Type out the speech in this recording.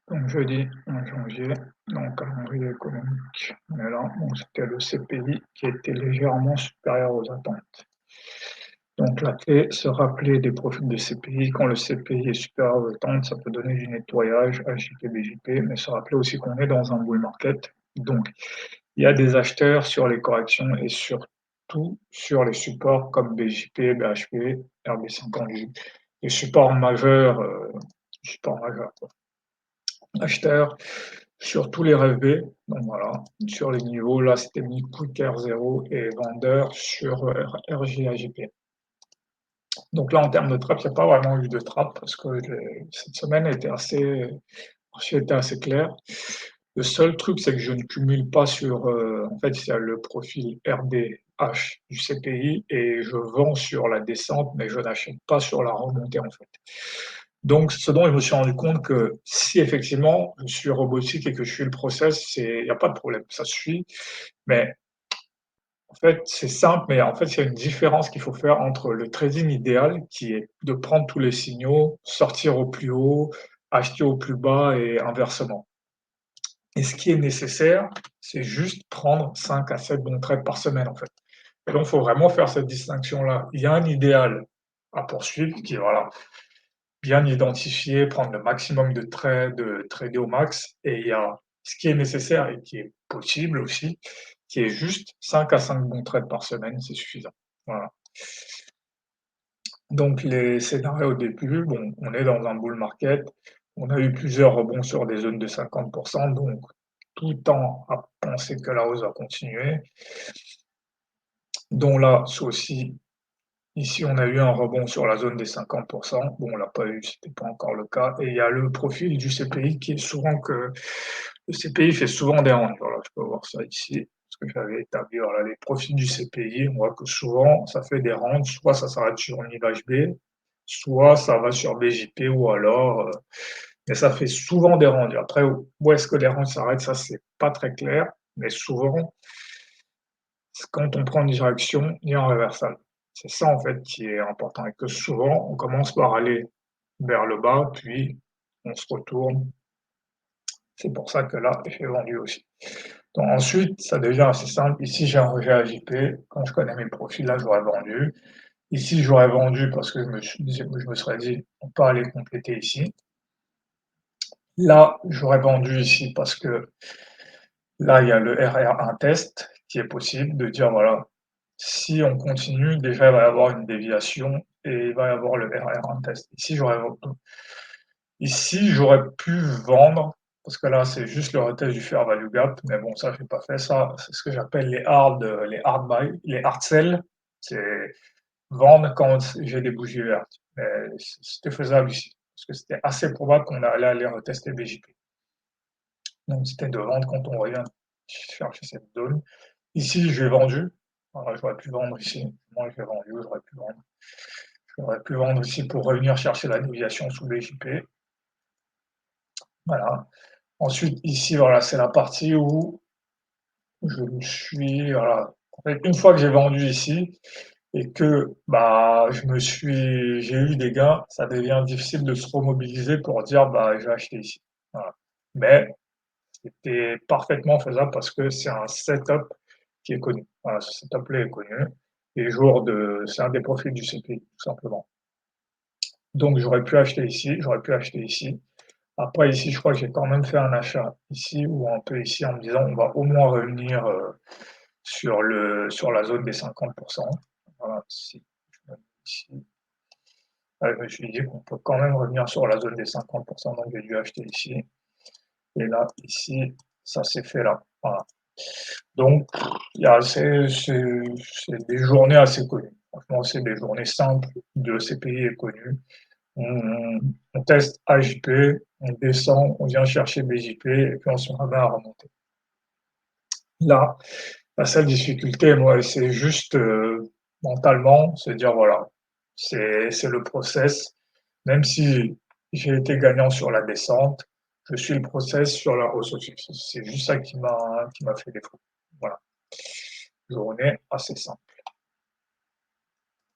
Donc jeudi 11 janvier, dans le calendrier économique, on est là, bon, c'était le CPI qui était légèrement supérieur aux attentes. Donc la clé, se rappeler des profils de CPI. Quand le CPI est supérieur aux attentes, ça peut donner du nettoyage, HJP, BJP, mais se rappeler aussi qu'on est dans un bull market. Donc il y a des acheteurs sur les corrections et surtout sur les supports comme BJP, BHP, RB50, les supports majeurs, supports majeurs, quoi. Acheteurs sur tous les rêves B, donc voilà, sur les niveaux, là c'était mis quick R0 et vendeur sur RJAJP. Donc là en termes de trap, il n'y a pas vraiment eu de trap parce que cette semaine le marché était assez clair. Le seul truc, c'est que je ne cumule pas sur, en fait, il y a le profil RDH du CPI et je vends sur la descente, mais je n'achète pas sur la remontée, en fait. Donc, ce dont je me suis rendu compte que si effectivement je suis robotique et que je suis le process, il n'y a pas de problème, ça suit. Mais en fait, c'est simple, mais en fait, il y a une différence qu'il faut faire entre le trading idéal, qui est de prendre tous les signaux, sortir au plus haut, acheter au plus bas et inversement. Et ce qui est nécessaire, c'est juste prendre 5 à 7 bons trades par semaine, en fait. Et donc, il faut vraiment faire cette distinction-là. Il y a un idéal à poursuivre qui est, voilà, bien identifier, prendre le maximum de trades, trader au max. Et il y a ce qui est nécessaire et qui est possible aussi, qui est juste 5 à 5 bons trades par semaine, c'est suffisant. Voilà. Donc, les scénarios au début, bon, on est dans un bull market. On a eu plusieurs rebonds sur des zones de 50%, donc tout tend à penser que la hausse va continuer. Donc là, c'est aussi, ici, on a eu un rebond sur la zone des 50%. Bon, on l'a pas eu, c'était pas encore le cas. Et il y a le profil du CPI qui est souvent que le CPI fait souvent des ranges. Voilà, je peux voir ça ici, parce que j'avais établi, voilà, les profils du CPI. On voit que souvent, ça fait des ranges. Soit ça s'arrête sur une image B, soit ça va sur BJP, ou alors, mais ça fait souvent des ranges. Après, où est-ce que les ranges s'arrêtent, ça, c'est pas très clair. Mais souvent, quand on prend une direction, il y a un réversal. C'est ça, en fait, qui est important et que souvent, on commence par aller vers le bas, puis on se retourne. C'est pour ça que là, j'ai vendu aussi. Donc ensuite, ça devient assez simple. Ici, j'ai un rejet à JP. Quand je connais mes profils, là, j'aurais vendu. Ici, j'aurais vendu parce que je me serais dit, on peut aller compléter ici. Là, j'aurais vendu ici parce que là, il y a le RR1 test qui est possible de dire, voilà, si on continue, déjà, il va y avoir une déviation et il va y avoir le RR1 test. Ici, j'aurais pu vendre parce que là, c'est juste le retest du fair value gap, mais bon, ça, j'ai pas fait ça. C'est ce que j'appelle les hard buy, les hard sell. C'est vendre quand j'ai des bougies vertes. Mais c'était faisable ici parce que c'était assez probable qu'on allait aller retester BJP. Donc, c'était de vendre quand on revient chercher cette zone. Ici, j'ai vendu. Voilà, j'aurais pu vendre ici. Moi, j'ai vendu, j'aurais pu vendre. J'aurais pu vendre ici pour revenir chercher la déviation sous BJP. Voilà. Ensuite, ici, voilà, c'est la partie où je me suis, voilà. En fait, une fois que j'ai vendu ici et que bah j'ai eu des gains, ça devient difficile de se remobiliser pour dire bah je vais acheter ici. Voilà. Mais c'était parfaitement faisable parce que c'est un setup qui est connu. Voilà, ce setup-là est connu. C'est un des profils du CPI, tout simplement. Donc j'aurais pu acheter ici, j'aurais pu acheter ici. Après ici, je crois que j'ai quand même fait un achat ici ou un peu ici en me disant on va au moins revenir sur la zone des 50%. Voilà, ici, ici. Je me suis dit qu'on peut quand même revenir sur la zone des 50%, donc j'ai dû acheter ici. Et là, ici, ça s'est fait là. Voilà. Donc, c'est des journées assez connues. Franchement, c'est des journées simples de CPI est connu. On teste AJP, on descend, on vient chercher BJP et puis on se remet à remonter. Là, la seule difficulté, moi, c'est juste mentalement, c'est dire voilà, c'est le process. Même si j'ai été gagnant sur la descente, je suis le process sur la hausse aussi. C'est juste ça qui m'a fait défaut. Voilà, journée assez simple.